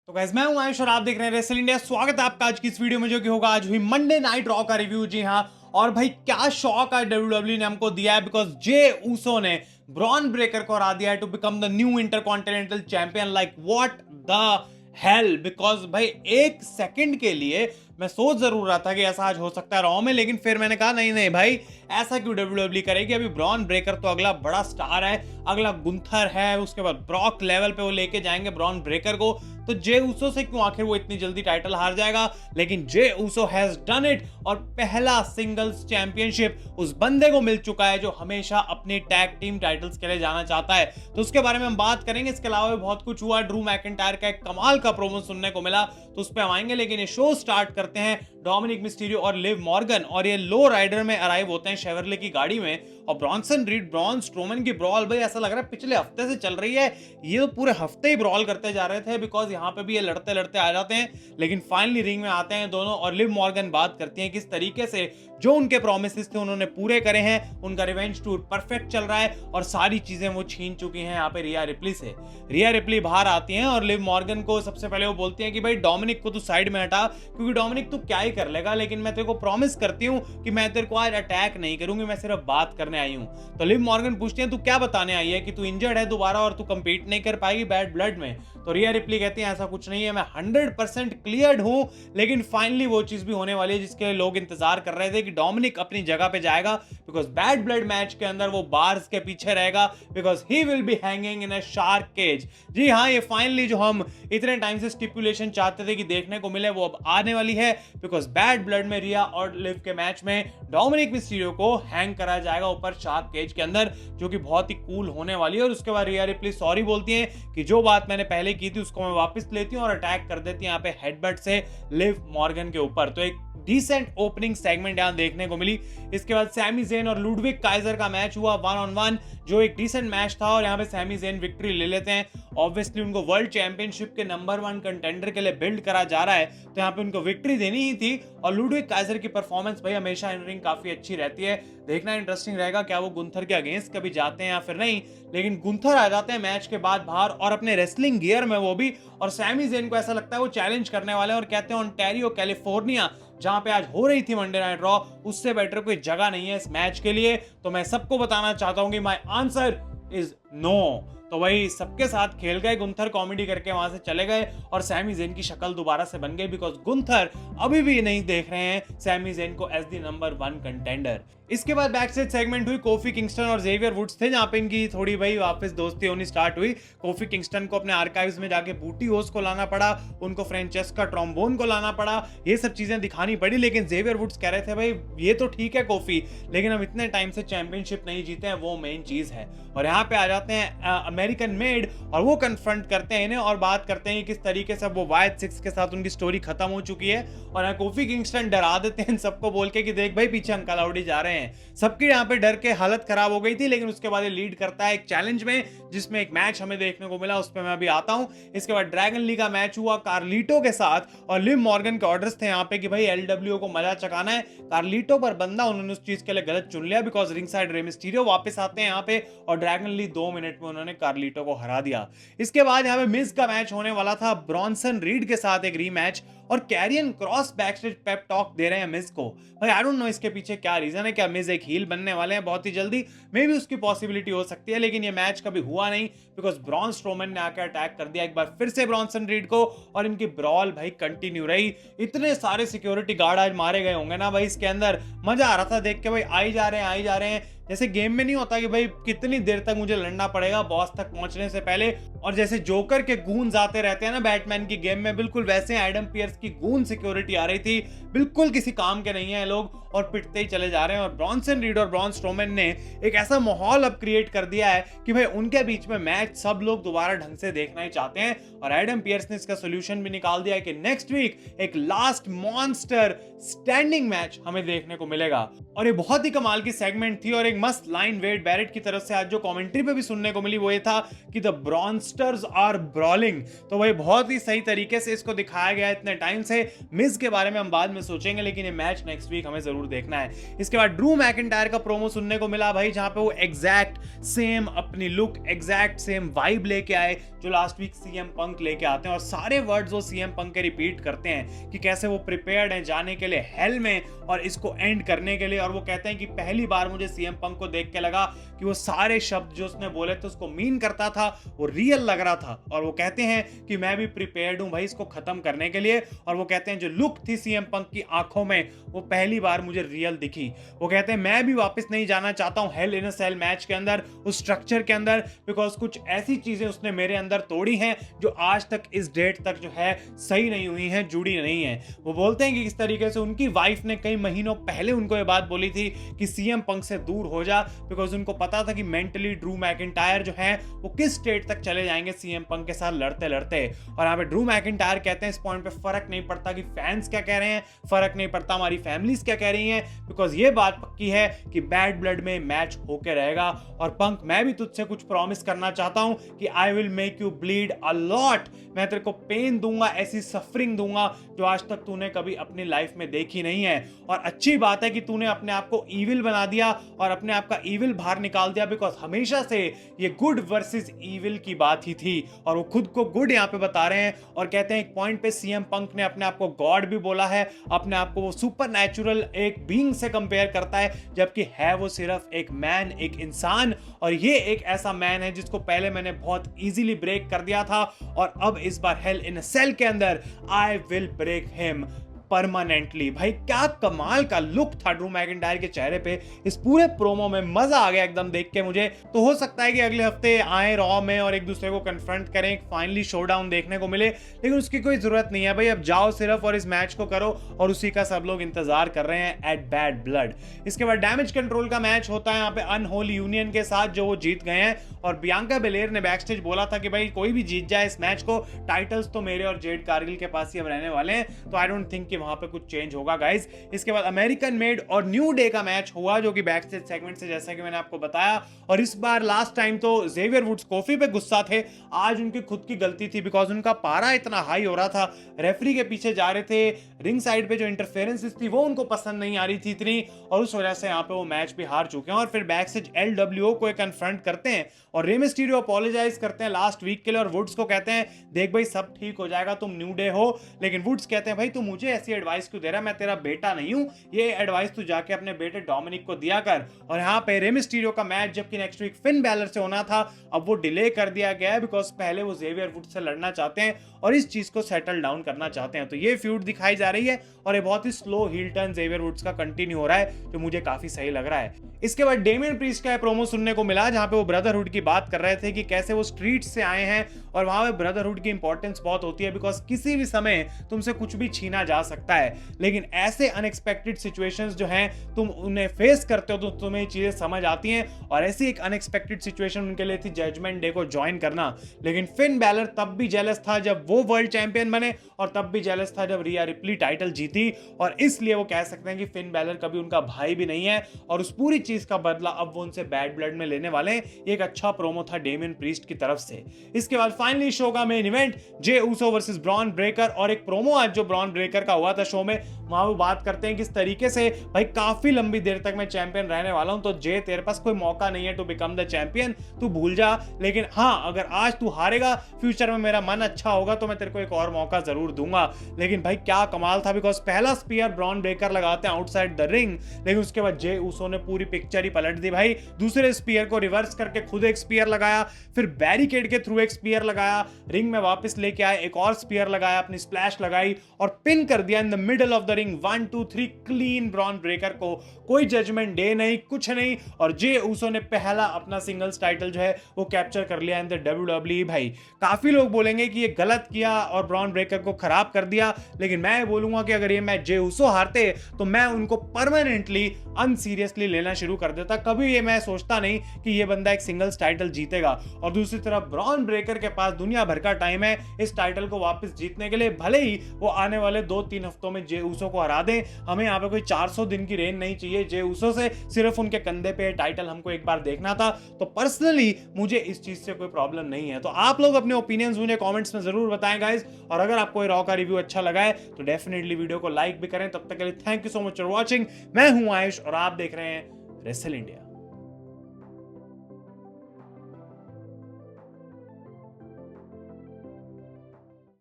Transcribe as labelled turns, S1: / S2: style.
S1: तो गाइस मैं हूं आयुष और आप देख रहे हैं रेसल इंडिया। स्वागत है आपका आज की इस वीडियो में जो कि होगा आज हुई मंडे नाइट रॉ का रिव्यू। जी हां, और भाई क्या शॉक आज डब्ल्यूडब्ल्यू ने हमको दिया है, बिकॉज जे ऊसो ने ब्रॉन ब्रेकर को हरा दिया है to become the new intercontinental champion. Like what the hell. Because भाई एक सेकंड के लिए मैं सोच जरूर रहा था कि ऐसा आज हो सकता है रॉ में, लेकिन फिर मैंने कहा नहीं नहीं भाई, ऐसा क्यों डब्ल्यूडब्ल्यू करेगी। अभी ब्रॉन ब्रेकर तो अगला बड़ा स्टार है, अगला गुंथर है, उसके बाद ब्रॉक लेवल पे वो लेके जाएंगे ब्रॉन ब्रेकर को। तो जे ऊसो से क्यों आखिर वो इतनी जल्दी टाइटल हार जाएगा। लेकिन Jey Uso has done it और पहला सिंगल्स चैंपियनशिप उस बंदे को मिल चुका है जो हमेशा अपनी टैग टीम टाइटल्स के लिए जाना चाहता है। तो उसके बारे में हम बात करेंगे। इसके अलावा भी बहुत कुछ हुआ। ड्रू मैकिंटायर का एक कमाल का प्रोमो सुनने को मिला, तो उस पर हम आएंगे। लेकिन ये शो स्टार्ट करते हैं डोमिनिक मिस्टीरियो और लिव मॉर्गन, और ये लो राइडर में अराइव होते हैं शेवरले की गाड़ी में। और ब्रॉन्सन रीड ब्रॉन स्ट्रोमन की ब्रॉल भाई ऐसा लग रहा है पिछले हफ्ते से चल रही है। ये तो पूरे हफ्ते ही ब्रॉल करते जा रहे थे, बिकॉज यहाँ पे भी ये लड़ते लड़ते आ जाते हैं, लेकिन फाइनली रिंग में आते हैं दोनों। और लिव मॉर्गन बात करती हैं किस तरीके से जो उनके प्रोमिसेस थे उन्होंने पूरे करे हैं। उनका रिवेंज टूर परफेक्ट चल रहा है और सारी चीजें वो छीन चुकी हैं यहाँ पे रिया रिप्ली से। रिया रिप्ली बाहर आती हैं और लिव मॉर्गन को सबसे पहले वो बोलती हैं कि भाई डोमिनिक को तू साइड में हटा, क्योंकि डोमिनिक तू क्या ही कर लेगा, लेकिन मैं तेरे को प्रॉमिस करती हूँ कि मैं तेरे को आज अटैक नहीं करूंगी, मैं सिर्फ बात करने आई हूँ। तो लिव मॉर्गन पूछती है तू क्या बताने आई है कि तू इंजर्ड है दोबारा और तू कंपीट नहीं कर पाएगी बैड ब्लड में। तो रिया रिप्ली कहती है ऐसा कुछ नहीं है, मैं 100% क्लियर्ड हूं। लेकिन फाइनली वो चीज भी होने वाली है जिसके लिए लोग इंतजार कर रहे थे कि डोमिनिक अपनी जगह पे जाएगा, बिकॉज बैड ब्लड मैच के अंदर वो बार्स के पीछे रहेगा, because he will be hanging in a shark cage. जी हाँ, ये फाइनली जो हम इतने टाइम से स्टिपुलेशन चाहते थे कि देखने को मिले वो अब आने वाली है, बिकॉज बैड ब्लड में रिया और लिव के मैच में डोमिनिक मिस्टीरियो को हैंग करा जाएगा ऊपर शार्क केज के अंदर, जो कि बहुत ही कूल होने वाली है। और उसके बाद रिया रिप्ली सॉरी बोलती है कि जो बात मैंने पहले की थी उसको मैं वापस लेती हूँ, और अटैक कर देती है यहाँ पे हेडबट से लिव मॉर्गन के ऊपर। तो एक डिसेंट ओपनिंग सेगमेंट यहां देखने को मिली। इसके बाद सैमी जेन और लुडविग काइजर का मैच हुआ 1-on-1, जो एक डिसेंट मैच था, और यहां पे सैमी जेन विक्ट्री ले लेते हैं। ऑब्वियसली उनको वर्ल्ड चैंपियनशिप के नंबर 1 कंटेंडर के लिए बिल्ड करा जा रहा है, तो यहां पे उनको विक्ट्री देनी ही थी। और लुडविग काइजर की परफॉर्मेंस भाई हमेशा इन रिंग काफी अच्छी रहती है। देखना इंटरेस्टिंग रहेगा क्या वो गुंथर के अगेंस्ट कभी जाते हैं या फिर नहीं। लेकिन गुंथर आ जाते हैं मैच के बाद बाहर और अपने रेसलिंग गियर में वो भी, और सैमी जेन को ऐसा लगता है वो चैलेंज करने वाले हैं, और कहते हैं ओंटारियो कैलिफोर्निया जहां पे आज हो रही थी मंडे नाइट रॉ, उससे बेटर कोई जगह नहीं है इस मैच के लिए। तो मैं सबको बताना चाहता हूं कि माय आंसर इज नो। तो वही सबके साथ खेल गए, गुंथर कॉमेडी करके वहां से चले गए और सैमी जेन की शक्ल दोबारा से बन गई, बिकॉज गुंथर अभी भी नहीं देख रहे हैं सैमी जेन को एज द नंबर 1 कंटेंडर। इसके बाद बैक स्टेज सेगमेंट हुई। कोफी किंगस्टन और जेवियर वुड्स थे, जहां पे इनकी थोड़ी भाई वापस दोस्ती होनी स्टार्ट हुई। कोफी किंगस्टन को अपने आर्काइव्स में जाके बूटी होस को लाना पड़ा, उनको फ्रेंचेस्का ट्रॉम्बोन को लाना पड़ा, ये सब चीजें दिखानी पड़ी। लेकिन जेवियर वुड्स कह रहे थे भाई ये तो ठीक है कोफी, लेकिन हम इतने टाइम से चैंपियनशिप नहीं जीते हैं, वो मेन चीज है। और यहाँ पे आ जाते हैं अमेरिकन मेड, और वो कन्फ्रंट करते हैं इन्हें और बात करते हैं किस तरीके से वो वाइट सिक्स के साथ उनकी स्टोरी खत्म हो चुकी है। और यहाँ कोफी किंगस्टन डरा देते हैं सबको बोल के कि देख भाई पीछे अंकल आउडी जा रहे हैं। सबकी यहाँ पे डर के हालत खराब हो गई थी। लेकिन उसके बाद ये लीड करता है एक चैलेंज में, जिसमें एक मैच हमें देखने को मिला, उस पर मैं अभी आता हूं। इसके बाद ड्रैगन लीग का मैच हुआ कार्लिटो के साथ, और लिव मॉर्गन के ऑर्डर्स थे यहाँ पे कि भाई एलडब्ल्यू को मजा चकाना है। कार्लिटो पर बंदा उन्होंने उस चीज के लिए गलत चुन लिया, because ring side Rey Mysterio वापस आते हैं यहाँ पे, और ड्रैगन लीग 2 मिनट में उन्होंने कार्लिटो को हरा दिया। इसके बाद यहाँ पे मिज का मैच होने वाला था ब्रॉन्सन रीड के साथ एक रीमैच, और Karrion Kross backstage pep talk दे रहे हैं मिज को। भाई आई डोंट नो इसके पीछे क्या रीजन है, क्या मिज एक हील बनने वाले हैं बहुत ही जल्दी, मे भी उसकी पॉसिबिलिटी हो सकती है। लेकिन ये मैच कभी हुआ नहीं, बिकॉज ब्रॉन स्ट्रोमन ने आकर अटैक कर दिया एक बार फिर से ब्रॉन्सन रीड को, और इनकी ब्रॉल भाई कंटिन्यू रही। इतने सारे सिक्योरिटी गार्ड आज मारे गए होंगे ना भाई इसके अंदर, मजा आ रहा था देख के। भाई आई जा रहे हैं, जैसे गेम में नहीं होता कि भाई कितनी देर तक मुझे लड़ना पड़ेगा बॉस तक पहुंचने से पहले, और जैसे जोकर के गूंज आते रहते हैं ना बैटमैन की गेम में, बिल्कुल वैसे एडम पियर्स की गूंज सिक्योरिटी आ रही थी। बिल्कुल किसी काम के नहीं है लोग, और पिटते ही चले जा रहे हैं। और ब्रॉन्सन रीड और ब्रॉन स्ट्रोमन ने एक ऐसा माहौल अब क्रिएट कर दिया है कि भाई उनके बीच में मैच सब लोग दोबारा ढंग से देखना ही चाहते हैं। और एडम पियर्स ने इसका सोल्यूशन भी निकाल दिया है कि नेक्स्ट वीक एक लास्ट मॉन्स्टर स्टैंडिंग मैच हमें देखने को मिलेगा। और ये बहुत ही कमाल की सेगमेंट थी, और एक मस्त लाइन वेड बैरेट की तरफ से आज जो कमेंट्री पे भी सुनने को मिली वो ये था कि द ब्रॉन्स्टर्स आर ब्रॉलिंग। तो भाई बहुत ही सही तरीके से इसको दिखाया गया इतने टाइम से। मिज के बारे में हम बाद में सोचेंगे, लेकिन ये मैच नेक्स्ट वीक हमें जरूर जरूर देखना है। इसके बाद ड्रू मैकिंटायर का प्रोमो सुनने को मिला भाई, जहां पे वो एग्जैक्ट सेम अपनी लुक, एग्जैक्ट सेम वाइब लेके आए जो लास्ट वीक सीएम पंक लेके आते हैं, और सारे वर्ड्स वो सीएम पंक के रिपीट करते हैं कि कैसे वो प्रिपेयर्ड हैं जाने के लिए हेल में और इसको एंड करने के लिए। और वो कहते हैं कि पहली बार मुझे सीएम पंक को देख के लगा कि वो सारे शब्द जो उसने बोले थे उसको मीन करता था, वो रियल लग रहा था। और वो कहते हैं कि मैं भी प्रिपेयर्ड हूं भाई इसको खत्म करने के लिए। और वो कहते हैं जो लुक थी सीएम पंक की आंखों में वो पहली बार मुझे रियल दिखी। वो कहते हैं मैं भी वापस नहीं जाना चाहता हूं हेल इन अ सेल मैच के अंदर, उस स्ट्रक्चर के अंदर, बिकॉज कुछ ऐसी चीजें उसने मेरे अंदर तोड़ी हैं जो आज तक इस डेट तक जो है सही नहीं हुई हैं, जुड़ी नहीं है। वो बोलते हैं कि इस तरीके से उनकी वाइफ ने कई महीनों पहले उनको ये बात बोली थी कि सीएम पंक से दूर हो जा, बिकॉज उनको पता था कि मेंटली ड्रू मैकिंटायर जो है वो किस स्टेट तक चले जाएंगे सीएम पंक के साथ लड़ते लड़ते। और यहाँ पे ड्रू मैकिंटायर कहते हैं इस पॉइंट पे फर्क नहीं पड़ता कि फैंस क्या कह रहे हैं, फर्क नहीं पड़ता हमारी फैमिलीज क्या कह रही हैं, बिकॉज ये बात पक्की है कि बैड ब्लड में मैच होके रहेगा। और पंक मैं भी तुझसे कुछ प्रॉमिस करना चाहता हूं कि I will make you bleed a lot, मैं तेरे को पेन दूंगा, ऐसी सफरिंग दूंगा जो आज तक तूने कभी अपनी लाइफ में देखी नहीं है। और अच्छी बात है कि तूने अपने आप को ईविल बना दिया और अपने आप का ईविल बाहर निकाल दिया, बिकॉज हमेशा से ये गुड वर्सेस ईविल की बात ही थी। और वो खुद को गुड यहाँ पे बता रहे हैं और कहते हैं एक पॉइंट पे सीएम पंक ने अपने आप को गॉड भी बोला है, अपने आप को वो सुपर नेचुरल एक बीइंग से कंपेयर करता है, जबकि है वो सिर्फ एक मैन, एक इंसान। और ये एक ऐसा मैन है जिसको पहले मैंने बहुत इजीली ब्रेक कर दिया था, और अब इस बार हेल इन अ सेल के अंदर I will break him permanently. भाई क्या कमाल का लुक था ड्रू मैकिंटायर के चेहरे पे इस पूरे प्रोमो में, मजा आ गया एकदम देख के मुझे। तो हो सकता है कि अगले हफ्ते आए रॉ में और एक दूसरे को कन्फ्रंट करें, फाइनली शोडाउन देखने को मिले, लेकिन उसकी कोई जरूरत नहीं है भाई। अब जाओ सिर्फ और इस मैच को करो, और उसी का सब लोग इंतजार कर रहे हैं एट बैड ब्लड। इसके बाद डैमेज कंट्रोल का मैच होता है यहाँ पे अनहोली यूनियन के साथ, जो वो जीत गए हैं। और बियांका बेलेयर ने बैक स्टेज बोला था कि भाई कोई भी जीत जाए इस मैच को, टाइटल्स तो मेरे और जेड कारगिल के पास ही अब रहने वाले हैं, तो आई डोंट थिंक वहां पे कुछ चेंज होगा गाइस। इसके बाद अमेरिकन मेड और न्यू डे का मैच हुआ, जो कि बैक स्टेज सेगमेंट से, जैसा कि मैंने आपको बताया। और इस बार लास्ट टाइम तो जेवियर वुड्स कोफी पे गुस्सा थे, आज उनकी खुद की गलती थी, बिकॉज उनका पारा इतना हाई हो रहा था, रेफरी के पीछे जा रहे थे, रिंग साइड पे जो इंटरफेरेंसेस थी वो उनको पसंद नहीं आ रही थी इतनी, और उस वजह से यहाँ पे वो मैच भी हार चुके हैं। और फिर बैक स्टेज एलडब्ल्यूओ को कन्फ्रंट करते हैं और रे मिस्टीरियो अपोलोजाइज करते हैं लास्ट वीक के लिए, और वुड्स को कहते हैं देख भाई सब ठीक हो जाएगा, तुम न्यू डे हो। लेकिन वुड्स कहते हैं भाई तू मुझे ऐसी एडवाइस क्यों दे रहा है, मैं तेरा बेटा नहीं हूं, ये एडवाइस तू जाके अपने बेटे डोमिनिक को दिया कर। और यहाँ पे रे मिस्टीरियो का मैच जबकि नेक्स्ट वीक फिन बैलर से होना था, अब वो डिले कर दिया गया है, बिकॉज पहले वो जेवियर वुड्स से लड़ना चाहते हैं और इस चीज को सेटल डाउन करना चाहते हैं। तो ये फ्यूड दिखाई जा रही है और ये बहुत ही slow heel turn Xavier Woods का कंटिन्यू हो रहा है, जो मुझे काफी सही लग रहा है। इसके बाद डेमियन प्रीस्ट का प्रोमो सुनने को मिला, जहां पे वो ब्रदरहुड की बात कर रहे थे कि कैसे वो स्ट्रीट से आए हैं, और वहां पे ब्रदरहुड की इंपॉर्टेंस बहुत होती है, बिकॉज किसी भी समय तुमसे कुछ भी छीना जा सकता है। लेकिन ऐसे अनएक्सपेक्टेड सिचुएशंस जो हैं तुम उन्हें फेस करते हो तो तुम्हें चीजें समझ आती हैं, और ऐसी एक अनएक्सपेक्टेड सिचुएशन उनके लिए थी जजमेंट डे को ज्वाइन करना। लेकिन फिन बैलर तब भी जेलस था जब वो वर्ल्ड चैंपियन बने, और तब भी जेलस था जब रिया रिप्ली टाइटल जीती, और इसलिए वो कह सकते हैं कि फिन बैलर कभी उनका भाई भी नहीं है, और उस पूरी चीज का बदला अब वो उनसे बैड ब्लड में लेने वाले हैं। एक अच्छा प्रोमो था डेमियन प्रीस्ट की तरफ से। इसके बाद फाइनली शो का main event Jey Uso versus Bron Breakker, और एक प्रोमो आज जो ब्रॉन ब्रेकर का हुआ था शो में, वहां वो बात करते हैं किस तरीके से भाई काफी लंबी देर तक मैं चैंपियन रहने वाला हूं, तो जे तेरे पास कोई मौका नहीं है टू बिकम द चैंपियन, तू भूल जा। लेकिन हाँ, अगर आज तू हारेगा, फ्यूचर में मेरा मन अच्छा होगा तो मैं तेरे को एक और मौका जरूर दूंगा। लेकिन भाई क्या कमाल था, बिकॉज पहला स्पीयर ब्रॉन ब्रेकर लगाते हैं आउटसाइड द रिंग, लेकिन उसके बाद जे ऊसो ने पूरी पिक्चर ही पलट दी भाई। दूसरे स्पीयर को रिवर्स करके खुद एक स्पीयर लगाया, फिर बैरिकेड के थ्रू एक स्पीयर लगाया, रिंग में वापस लेके आए, एक और स्पीयर लगाया, अपनी स्प्लैश लगाई और पिन कर दिया in the middle of the ring. 1 2 3 clean bronze Breakker को, कोई जजमेंट डे नहीं, कुछ नहीं। और जे ऊसो ने पहला अपना सिंगल्स टाइटल जो है वो कैप्चर कर लिया इन द WWE। भाई काफी लोग बोलेंगे कि ये गलत किया और ब्रॉन ब्रेकर को खराब कर दिया, लेकिन मैं बोलूंगा कि अगर ये मैच जे ऊसो हारते तो मैं उनको परमानेंटली अनसीरियसली लेना शुरू कर देता। कभी ये मैं सोचता नहीं कि ये बंदा एक सिंगल्स टाइटल जीतेगा। और दूसरी तरफ ब्रॉन ब्रेकर के पास दुनिया भर का टाइम है इस टाइटल को वापस जीतने के लिए, भले ही वो आने वाले 2-3 हफ्तों में जे ऊसो ऊसो को हरा दें। हमें यहाँ पे कोई 400 दिन की रेन नहीं चाहिए जे ऊसो से, सिर्फ उनके कंधे पे टाइटल हमको एक बार देखना था। तो पर्सनली मुझे इस चीज से कोई प्रॉब्लम नहीं है। तो आप लोग अपने ओपिनियंस मुझे कमेंट्स में जरूर बताएं गाइस, और अगर आपको रॉ का रिव्यू अच्छा लगा है तो डेफिनेटली वीडियो को लाइक भी करें। तब तक के लिए thank you so much for watching. मैं हूं आयुष और आप देख रहे हैं रेसल इंडिया।